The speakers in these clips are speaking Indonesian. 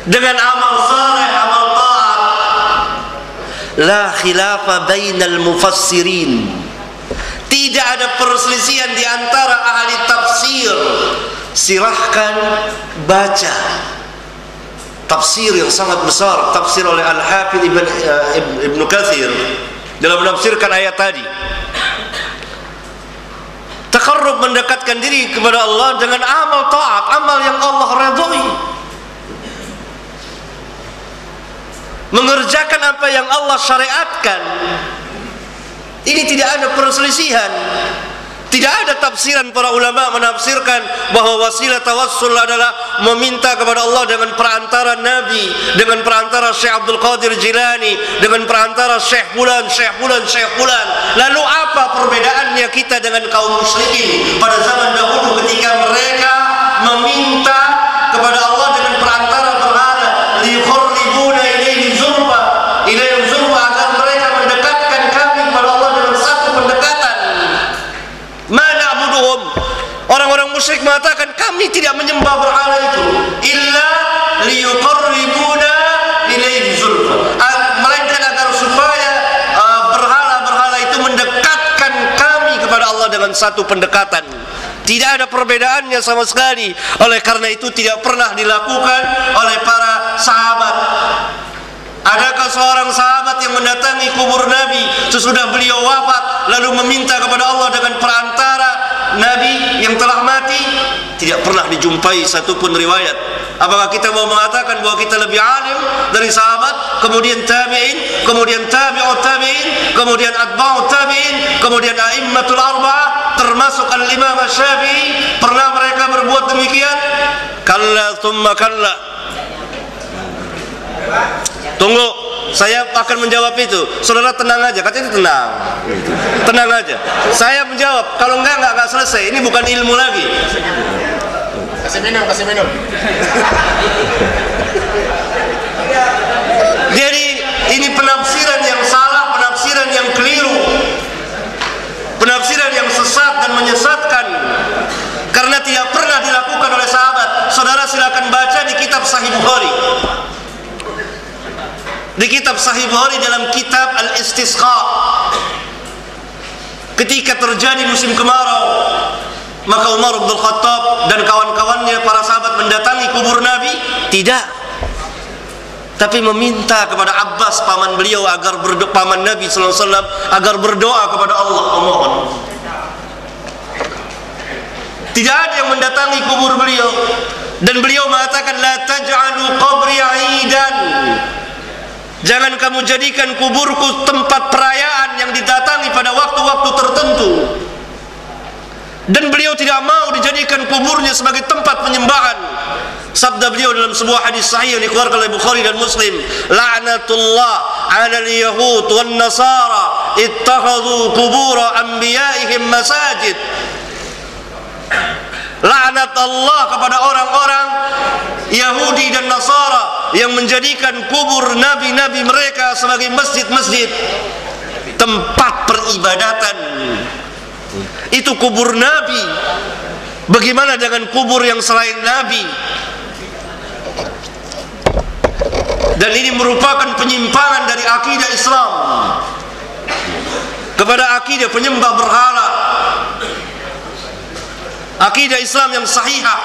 dengan amal saleh, amal taat. La khilafa bainal mufassirin. Tidak ada perselisihan di antara ahli tafsir. Silahkan baca tafsir yang sangat besar, tafsir oleh Al-Hafidz Ibnu Katsir dalam menafsirkan ayat tadi. Taqarrub, mendekatkan diri kepada Allah dengan amal taat, amal yang Allah ridhoi. Mengerjakan apa yang Allah syariatkan. Ini tidak ada perselisihan. Tidak ada tafsiran para ulama menafsirkan bahwa wasilah tawassul adalah meminta kepada Allah dengan perantara Nabi, dengan perantara Syekh Abdul Qadir Jilani, dengan perantara Syekh Fulan, Syekh Fulan, Syekh Fulan. Lalu apa perbedaannya kita dengan kaum musyrikin pada zaman dahulu ketika mereka meminta kepada Allah dengan perantara berhala, liyuqarribuna ilaihi zulfa, ilaihi zulfa, agar mereka mendekatkan kami kepada Allah dengan satu pendekatan. Orang-orang musyrik mengatakan kami tidak menyembah berhala itu illa liyuqarribuna ilaihi zulfa, melainkan agar supaya berhala-berhala itu mendekatkan kami kepada Allah dengan satu pendekatan. Tidak ada perbedaannya sama sekali. Oleh karena itu tidak pernah dilakukan oleh para sahabat. Adakah seorang sahabat yang mendatangi kubur Nabi sesudah beliau wafat lalu meminta kepada Allah dengan perantara Nabi yang telah mati? Tidak pernah dijumpai satupun riwayat. Apakah kita mau mengatakan bahwa kita lebih alim dari sahabat, kemudian tabi'in, kemudian tabi'ut tabi'in, kemudian atba'ut tabi'in, kemudian a'immatul arba'ah termasuk al-Imam Syafi'i? Pernah mereka berbuat demikian? Kalla thumma kalla. Tunggu, saya akan menjawab itu. Saudara tenang aja, katanya tenang. Tenang aja. Saya menjawab. Kalau enggak selesai. Ini bukan ilmu lagi. Kasih minum. Jadi ini penafsiran yang salah, penafsiran yang keliru, penafsiran yang sesat dan menyesatkan. Karena tidak pernah dilakukan oleh sahabat. Saudara silakan baca di kitab Sahih Bukhari. Di kitab Sahih Bukhari dalam kitab Al-Istisqa, ketika terjadi musim kemarau, maka Umar bin Khattab dan kawan-kawannya para sahabat mendatangi kubur Nabi, tidak, tapi meminta kepada Abbas paman beliau agar paman Nabi sallallahu alaihi wasallam agar berdoa kepada Allah. Mohon. Tidak ada yang mendatangi kubur beliau, dan beliau mengatakan la taj'alu qabri 'idan. Jangan kamu jadikan kuburku tempat perayaan yang didatangi pada waktu-waktu tertentu. Dan beliau tidak mau dijadikan kuburnya sebagai tempat penyembahan. Sabda beliau dalam sebuah hadis sahih yang dikeluarkan oleh Bukhari dan Muslim, la'natullah 'alal yahud wan nasara ittakhadhu qubur anbiya'ihim masajid. Laknat Allah kepada orang-orang Yahudi dan Nasara yang menjadikan kubur nabi-nabi mereka sebagai masjid-masjid, tempat peribadatan. Itu kubur nabi. Bagaimana dengan kubur yang selain nabi? Dan ini merupakan penyimpangan dari akidah Islam kepada akidah penyembah berhala, akidah Islam yang sahihah.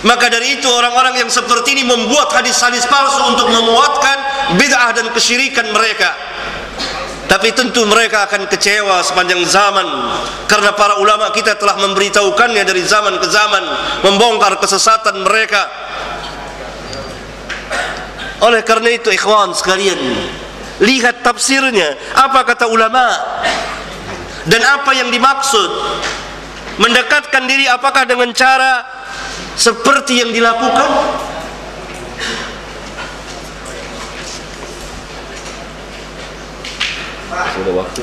Maka dari itu orang-orang yang seperti ini membuat hadis-hadis palsu untuk memuatkan bid'ah dan kesyirikan mereka. Tapi tentu mereka akan kecewa sepanjang zaman, karena para ulama kita telah memberitahukannya dari zaman ke zaman, membongkar kesesatan mereka. Oleh karena itu ikhwan sekalian, lihat tafsirnya, apa kata ulama dan apa yang dimaksud. Mendekatkan diri apakah dengan cara seperti yang dilakukan? Sudah waktu.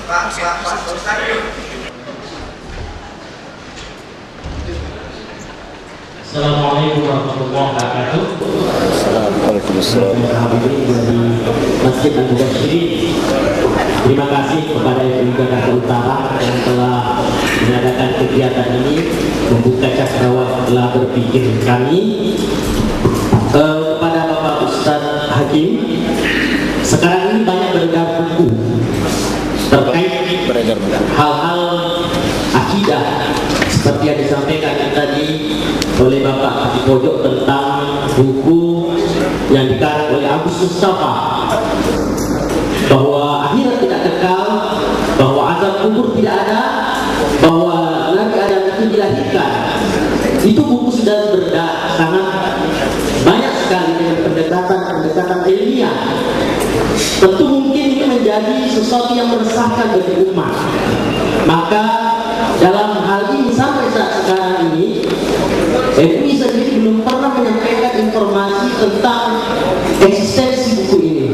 Assalamualaikum warahmatullahi wabarakatuh. Waalaikumsalam. Dari Masjid Al-Mubashirin, terima kasih kepada yang Jakarta Utara yang telah mengadakan kegiatan ini, membuka cakrawala berpikir kami. Kepada Bapak sekarang ini banyak beredar buku terkait hal-hal akidah seperti yang disampaikan tadi oleh Bapak di pojok tentang buku yang dikarang oleh Agus Mustafa, bahwa akhirat tidak kekal, bahwa azab kubur tidak ada, bahwa Nabi Adam itu dilahirkan. Itu buku sudah sangat banyak sekali dengan pendekatan ilmiah. Tentu mungkin ini menjadi sesuatu yang meresahkan bagi umat. Maka dalam hal ini sampai saat sekarang ini MUI sendiri belum pernah menyampaikan informasi tentang eksistensi buku ini.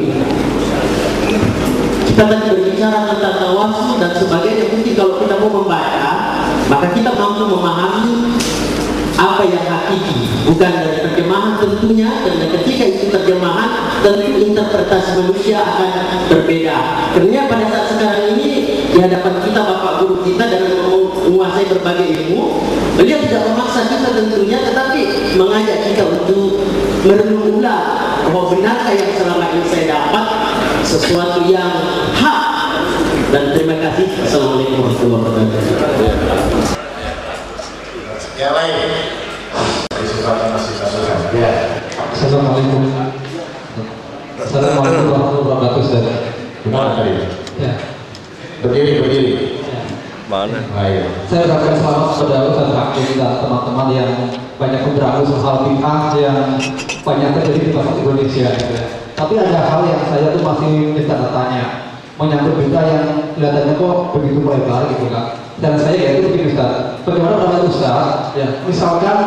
Kita tadi berbicara tentang tawasul dan sebagainya. Mungkin kalau kita mau membaca, maka kita mampu memahami apa yang hakiki, bukan dari terjemahan tentunya. Dan ketika itu terjemahan, tentu interpretasi manusia akan berbeda. Karena pada saat sekarang ini di hadapan kita Bapak Guru kita dengan menguasai berbagai ilmu, beliau tidak memaksa kita tentunya, tetapi mengajak kita untuk merenung ulang bahwa benarkah yang selama ini saya dapat sesuatu yang hak. Dan terima kasih. Assalamualaikum warahmatullahi wabarakatuh. Yang lain. Ya. Assalamualaikum. Assalamualaikum warahmatullahi wabarakatuh. Gimana tadi? Ya. Berdiri. Mana? Ayo. Saya ucapkan selamat kepada Ustaz Hakim dan teman-teman yang banyak bergerak soal bid'ah yang banyak terjadi di masyarakat Indonesia. Gitu ya. Tapi ada hal yang saya tuh masih tanya menyangkut bid'ah yang kelihatannya kok begitu melebar gitu kan. Dan saya yaitu begini Ustaz, bagaimana pendapat Ustaz, ya, misalkan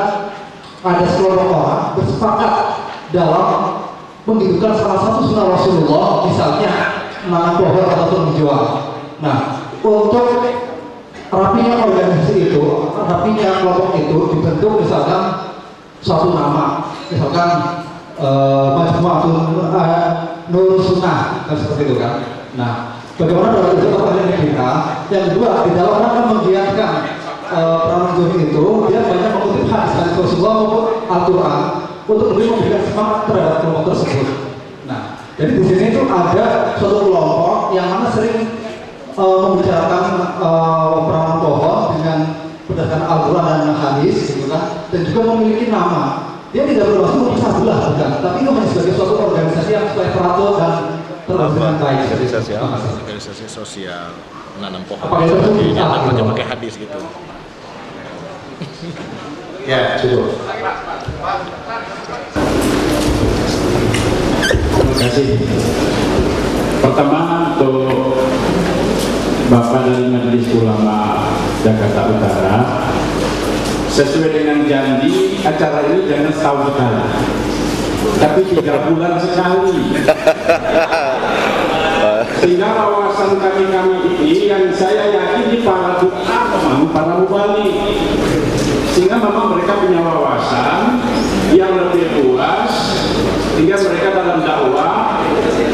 ada sekelompok orang bersepakat dalam menghidupkan salah satu sunnah Rasulullah, misalnya menanam pohon atau menjual. Nah, untuk rapinya organisasi itu, rapinya kelompok itu dibentuk misalkan suatu nama, misalkan Majmu'atun Nur Sunnah, kan seperti itu kan. Nah, bagaimana dalam itu pertanyaan kita? Yang kedua, di dalam rangka menggiatkan peran itu, dia banyak mengutip hadis dari Rasulullah maupun Al-Quran untuk lebih memberikan semangat terhadap kelompok tersebut. Nah, jadi di sini itu ada suatu kelompok yang mana sering membicarakan peran pohon dengan berdasarkan Al-Quran dan hadis, gitu kan, dan juga memiliki nama. Dia tidak bermaksud memecah belah, bukan, tapi itu hanya sebagai suatu organisasi yang sesuai teratur dan terlaksana baik. Organisasi sosial menanam pohon. Apakah itu nyatanya pakai hadis gitu. Ya, cukup. Terima kasih. Pertama untuk Bapak dari Majelis Ulama Jakarta Utara, sesuai dengan janji acara ini jangan setahun sekali, tapi 3 bulan sekali. Sehingga wawasan kami ini yang saya yakin di para du'a, para mubalik, sehingga memang mereka punya wawasan yang lebih luas, sehingga mereka dalam dakwah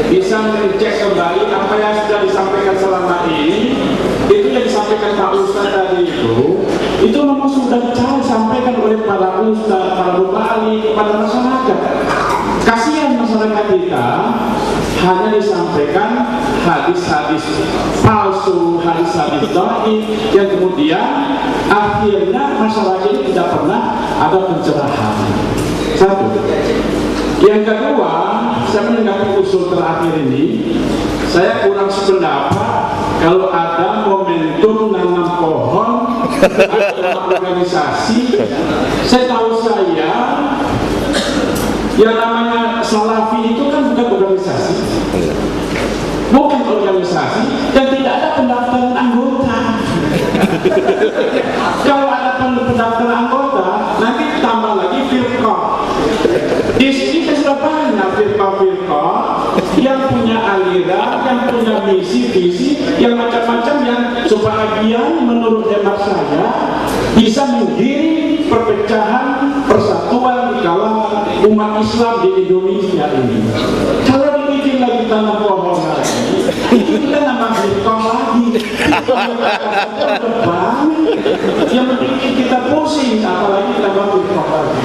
bisa mengecek kembali apa yang sudah disampaikan selama ini. Itu yang disampaikan Pak Ustaz tadi itu memang sudah disampaikan oleh para ustaz, para mubalik kepada masyarakat. Kasihan masyarakat kita hanya disampaikan hadis-hadis palsu, hadis-hadis dhaif yang kemudian akhirnya masyarakat ini tidak pernah ada pencerahan. Satu. Yang kedua, saya menanggapi usul terakhir ini, saya kurang sependapat kalau ada momentum nanam pohon dalam organisasi. Saya tahu yang namanya Salafi itu kan bukan organisasi, dan tidak ada pendaftaran anggota. Kalau ada pendaftaran anggota, nanti tambah lagi firqah. Di sini sudah banyak firqah-firqah yang punya aliran, yang punya misi-visi, yang macam-macam, yang sebagian menurut hemat saya bisa menggiring perpecahan, persatuan di kalangan umat Islam di Indonesia ini. Kalau dibikin lagi tanam pohon lagi, itu kita nambah firqah lagi. Udah banyak yang bikin kita pusing, apalagi tambah firqah lagi.